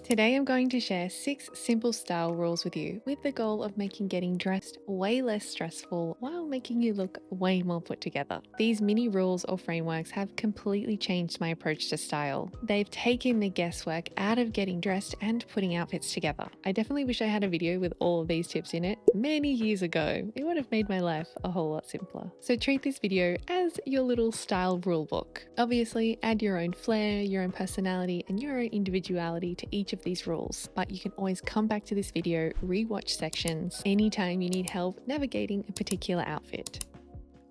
Today I'm going to share 6 simple style rules with you with the goal of making getting dressed way less stressful while making you look way more put together. These mini rules or frameworks have completely changed my approach to style. They've taken the guesswork out of getting dressed and putting outfits together. I definitely wish I had a video with all of these tips in it many years ago. It would have made my life a whole lot simpler. So treat this video as your little style rule book. Obviously, add your own flair, your own personality, and your own individuality to each of these rules, but you can always come back to this video, rewatch sections anytime you need help navigating a particular outfit.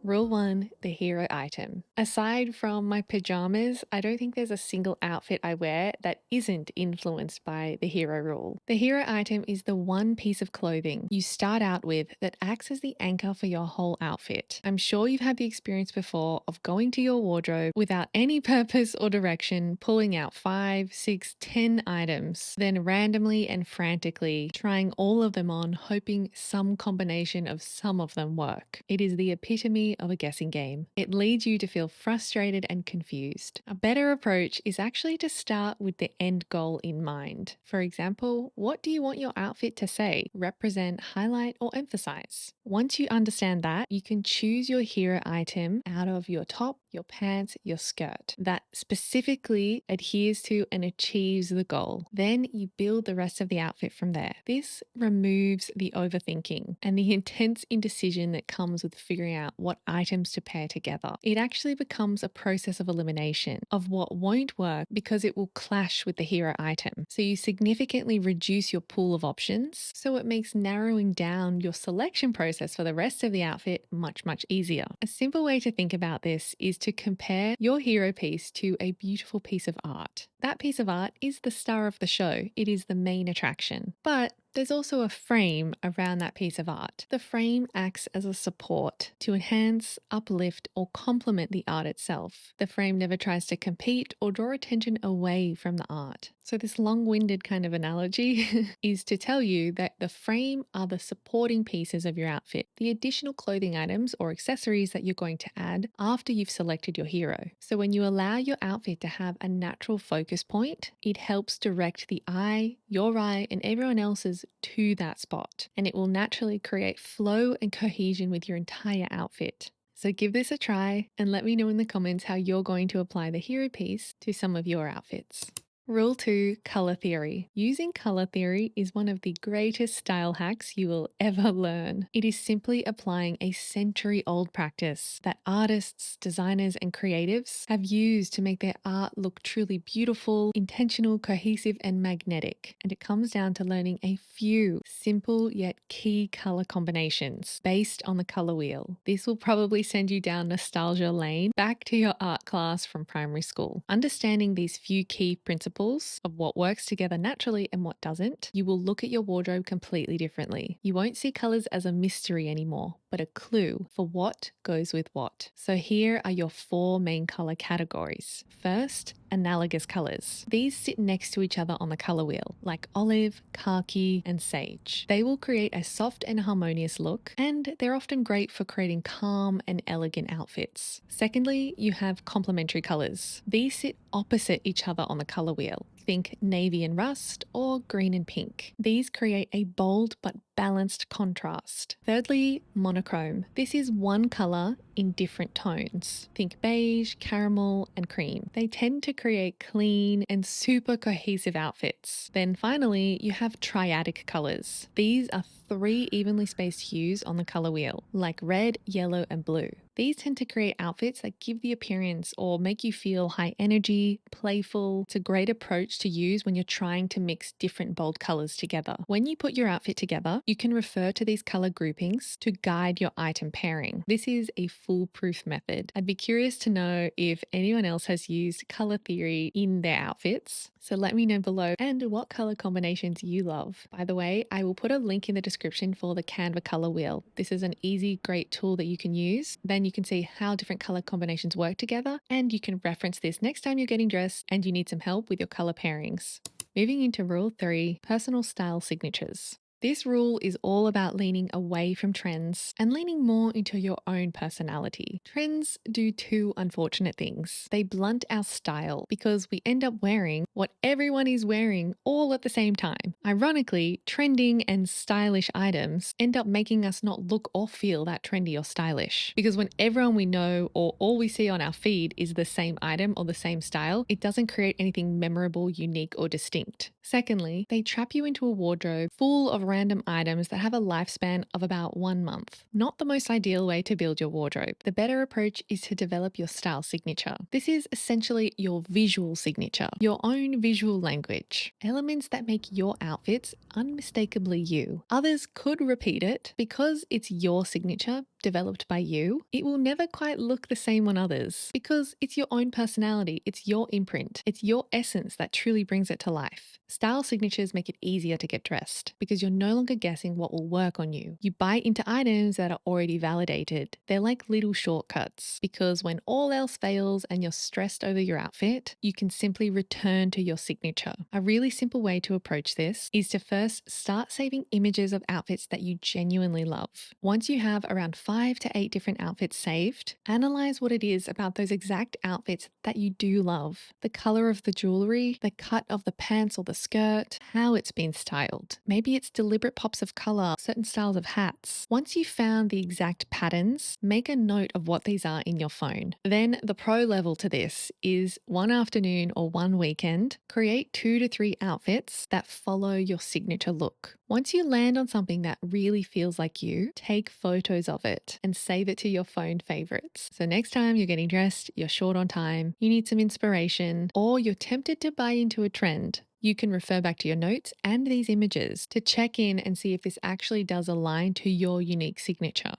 Rule 1, the hero item. Aside from my pajamas, I don't think there's a single outfit I wear that isn't influenced by the hero rule. The hero item is the one piece of clothing you start out with that acts as the anchor for your whole outfit. I'm sure you've had the experience before of going to your wardrobe without any purpose or direction, pulling out 5, 6, 10 items, then randomly and frantically trying all of them on, hoping some combination of some of them work. It is the epitome of a guessing game. It leads you to feel frustrated and confused. A better approach is actually to start with the end goal in mind. For example, what do you want your outfit to say, represent, highlight, or emphasize? Once you understand that, you can choose your hero item out of your top, your pants, your skirt that specifically adheres to and achieves the goal. Then you build the rest of the outfit from there. This removes the overthinking and the intense indecision that comes with figuring out what items to pair together. It actually becomes a process of elimination of what won't work because it will clash with the hero item. So you significantly reduce your pool of options, so it makes narrowing down your selection process for the rest of the outfit much, much easier. A simple way to think about this is to compare your hero piece to a beautiful piece of art. That piece of art is the star of the show. It is the main attraction. But there's also a frame around that piece of art. The frame acts as a support to enhance, uplift, or complement the art itself. The frame never tries to compete or draw attention away from the art. So this long-winded kind of analogy is to tell you that the frame are the supporting pieces of your outfit, the additional clothing items or accessories that you're going to add after you've selected your hero. So when you allow your outfit to have a natural focus point, it helps direct the eye, your eye, and everyone else's to that spot, and it will naturally create flow and cohesion with your entire outfit. So give this a try and let me know in the comments how you're going to apply the hero piece to some of your outfits. Rule 2, color theory. Using color theory is one of the greatest style hacks you will ever learn. It is simply applying a century-old practice that artists, designers, and creatives have used to make their art look truly beautiful, intentional, cohesive, and magnetic. And it comes down to learning a few simple yet key color combinations based on the color wheel. This will probably send you down nostalgia lane back to your art class from primary school. Understanding these few key principles of what works together naturally and what doesn't, you will look at your wardrobe completely differently. You won't see colors as a mystery anymore, but a clue for what goes with what. So here are your 4 main color categories. First, analogous colors. These sit next to each other on the color wheel, like olive, khaki, and sage. They will create a soft and harmonious look, and they're often great for creating calm and elegant outfits. Secondly, you have complementary colors. These sit opposite each other on the color wheel. Think navy and rust or green and pink. These create a bold but balanced contrast. Thirdly, monochrome. This is one color in different tones. Think beige, caramel, and cream. They tend to create clean and super cohesive outfits. Then finally, you have triadic colors. These are 3 evenly spaced hues on the color wheel, like red, yellow, and blue. These tend to create outfits that give the appearance or make you feel high energy, playful. It's a great approach to use when you're trying to mix different bold colors together. When you put your outfit together, you can refer to these color groupings to guide your item pairing. This is a foolproof method. I'd be curious to know if anyone else has used color theory in their outfits. So let me know below and what color combinations you love. By the way, I will put a link in the description for the Canva color wheel. This is an easy, great tool that you can use. Then you can see how different color combinations work together, and you can reference this next time you're getting dressed and you need some help with your color pairings. Moving into rule 3, personal style signatures. This rule is all about leaning away from trends and leaning more into your own personality. Trends do two unfortunate things. They blunt our style because we end up wearing what everyone is wearing all at the same time. Ironically, trending and stylish items end up making us not look or feel that trendy or stylish. Because when everyone we know or all we see on our feed is the same item or the same style, it doesn't create anything memorable, unique, or distinct. Secondly, they trap you into a wardrobe full of random items that have a lifespan of about 1 month. Not the most ideal way to build your wardrobe. The better approach is to develop your style signature. This is essentially your visual signature, your own visual language, elements that make your outfits unmistakably you. Others could repeat it because it's your signature developed by you. It will never quite look the same on others because it's your own personality, it's your imprint, it's your essence that truly brings it to life. Style signatures make it easier to get dressed because you're no longer guessing what will work on you. You buy into items that are already validated. They're like little shortcuts because when all else fails and you're stressed over your outfit, you can simply return to your signature. A really simple way to approach this is to first start saving images of outfits that you genuinely love. Once you have around 5 to 8 different outfits saved, analyze what it is about those exact outfits that you do love. The color of the jewelry, the cut of the pants or the skirt, how it's been styled. Maybe it's deliberate pops of color, certain styles of hats. Once you've found the exact patterns, make a note of what these are in your phone. Then the pro level to this is one afternoon or one weekend, create 2 to 3 outfits that follow your signature look. Once you land on something that really feels like you, take photos of it and save it to your phone favorites. So next time you're getting dressed, you're short on time, you need some inspiration, or you're tempted to buy into a trend, you can refer back to your notes and these images to check in and see if this actually does align to your unique signature.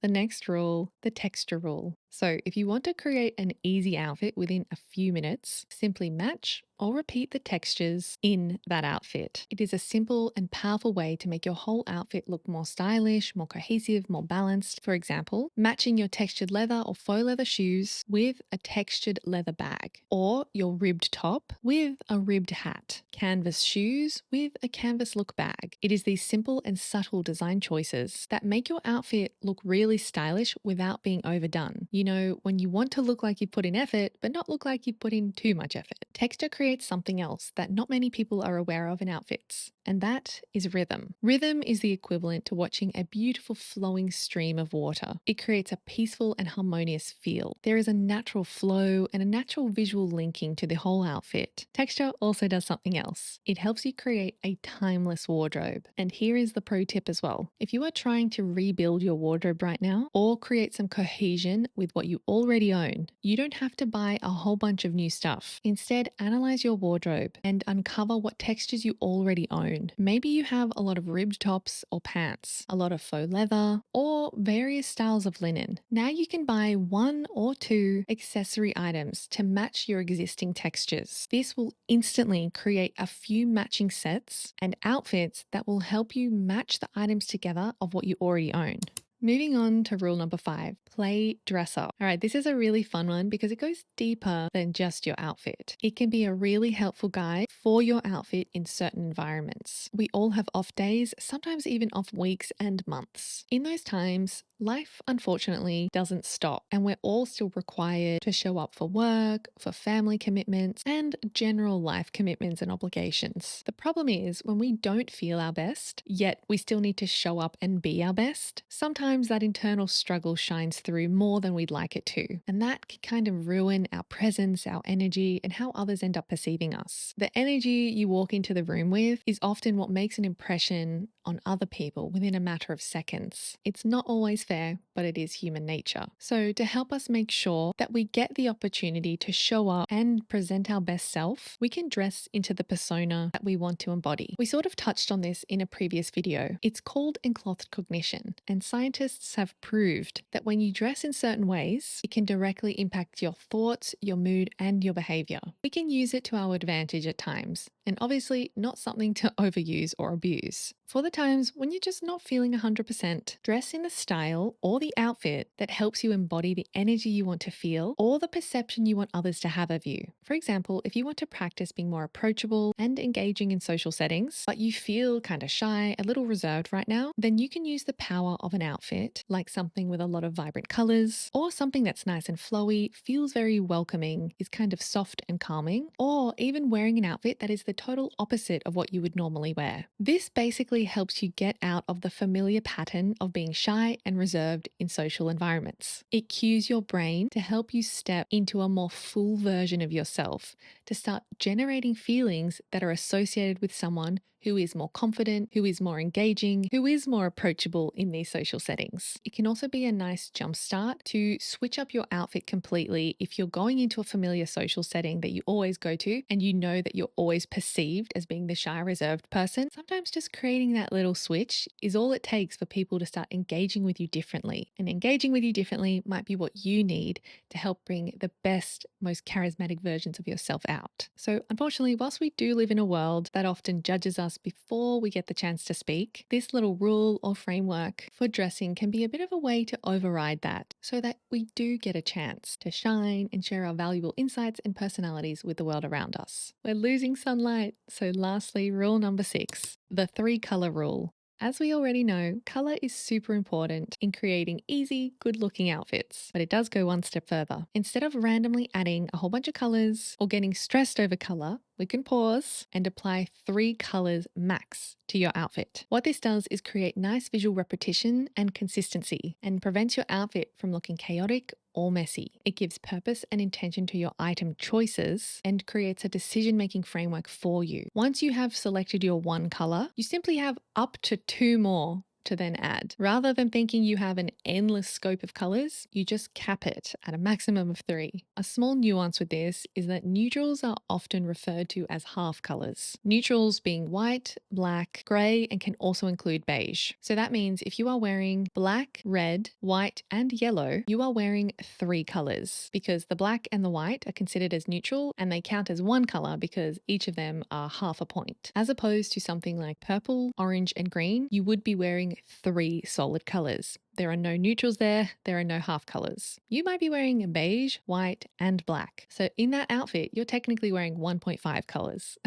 The next rule, the texture rule. So if you want to create an easy outfit within a few minutes, simply match or repeat the textures in that outfit. It is a simple and powerful way to make your whole outfit look more stylish, more cohesive, more balanced. For example, matching your textured leather or faux leather shoes with a textured leather bag, or your ribbed top with a ribbed hat, canvas shoes with a canvas look bag. It is these simple and subtle design choices that make your outfit look really stylish without being overdone. You know, when you want to look like you put in effort, but not look like you put in too much effort. Texture creates something else that not many people are aware of in outfits, and that is rhythm. Rhythm is the equivalent to watching a beautiful flowing stream of water. It creates a peaceful and harmonious feel. There is a natural flow and a natural visual linking to the whole outfit. Texture also does something else. It helps you create a timeless wardrobe. And here is the pro tip as well. If you are trying to rebuild your wardrobe right now or create some cohesion with what you already own, you don't have to buy a whole bunch of new stuff. Instead, analyze your wardrobe and uncover what textures you already own. Maybe you have a lot of ribbed tops or pants, a lot of faux leather, or various styles of linen. Now you can buy 1 or 2 accessory items to match your existing textures. This will instantly create a few matching sets and outfits that will help you match the items together of what you already own. Moving on to rule number 5, play dress up. All right, this is a really fun one because it goes deeper than just your outfit. It can be a really helpful guide for your outfit in certain environments. We all have off days, sometimes even off weeks and months. In those times, life unfortunately doesn't stop, and we're all still required to show up for work, for family commitments, and general life commitments and obligations. The problem is when we don't feel our best, yet we still need to show up and be our best, sometimes that internal struggle shines through more than we'd like it to. And that can kind of ruin our presence, our energy, and how others end up perceiving us. The energy you walk into the room with is often what makes an impression on other people within a matter of seconds. It's not always fair, but it is human nature. So to help us make sure that we get the opportunity to show up and present our best self, we can dress into the persona that we want to embody. We sort of touched on this in a previous video. It's called enclothed cognition, and scientists have proved that when you dress in certain ways, it can directly impact your thoughts, your mood, and your behavior. We can use it to our advantage at times and obviously not something to overuse or abuse. For the times when you're just not feeling 100%, dress in the style or the outfit that helps you embody the energy you want to feel or the perception you want others to have of you. For example, if you want to practice being more approachable and engaging in social settings, but you feel kind of shy, a little reserved right now, then you can use the power of an outfit, like something with a lot of vibrant colors, or something that's nice and flowy, feels very welcoming, is kind of soft and calming, or even wearing an outfit that is the total opposite of what you would normally wear. This basically helps you get out of the familiar pattern of being shy and reserved in social environments. It cues your brain to help you step into a more full version of yourself, to start generating feelings that are associated with someone who is more confident, who is more engaging, who is more approachable in these social settings. It can also be a nice jumpstart to switch up your outfit completely if you're going into a familiar social setting that you always go to and you know that you're always perceived as being the shy, reserved person. Sometimes just creating that little switch is all it takes for people to start engaging with you differently. And engaging with you differently might be what you need to help bring the best, most charismatic versions of yourself out. So unfortunately, whilst we do live in a world that often judges us before we get the chance to speak, this little rule or framework for dressing can be a bit of a way to override that so that we do get a chance to shine and share our valuable insights and personalities with the world around us. We're losing sunlight. So lastly, rule number 6, the 3-color rule. As we already know, color is super important in creating easy, good-looking outfits, but it does go one step further. Instead of randomly adding a whole bunch of colors or getting stressed over color, we can pause and apply 3 colors max to your outfit. What this does is create nice visual repetition and consistency and prevents your outfit from looking chaotic or messy. It gives purpose and intention to your item choices and creates a decision-making framework for you. Once you have selected your 1 color, you simply have up to 2 more to then add. Rather than thinking you have an endless scope of colors, you just cap it at a maximum of 3. A small nuance with this is that neutrals are often referred to as half colors. Neutrals being white, black, gray, and can also include beige. So that means if you are wearing black, red, white, and yellow, you are wearing 3 colors because the black and the white are considered as neutral and they count as 1 color because each of them are half a point. As opposed to something like purple, orange, and green, you would be wearing 3 solid colors. There are no neutrals there are no half colors. You might be wearing beige, white, and black. So in that outfit, you're technically wearing 1.5 colors.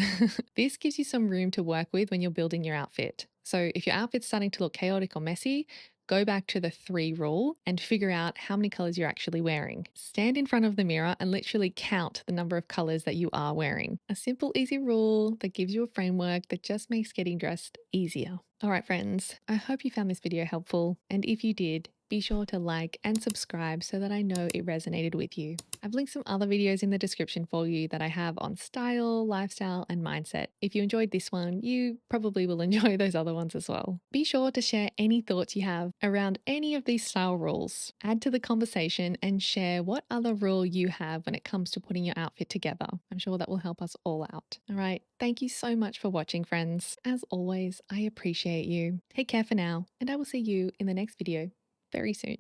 This gives you some room to work with when you're building your outfit. So if your outfit's starting to look chaotic or messy, go back to the 3 rule and figure out how many colors you're actually wearing. Stand in front of the mirror and literally count the number of colors that you are wearing. A simple, easy rule that gives you a framework that just makes getting dressed easier. All right, friends, I hope you found this video helpful. And if you did, be sure to like and subscribe so that I know it resonated with you. I've linked some other videos in the description for you that I have on style, lifestyle, and mindset. If you enjoyed this one, you probably will enjoy those other ones as well. Be sure to share any thoughts you have around any of these style rules. Add to the conversation and share what other rule you have when it comes to putting your outfit together. I'm sure that will help us all out. All right, thank you so much for watching, friends. As always, I appreciate you. Take care for now, and I will see you in the next video very soon.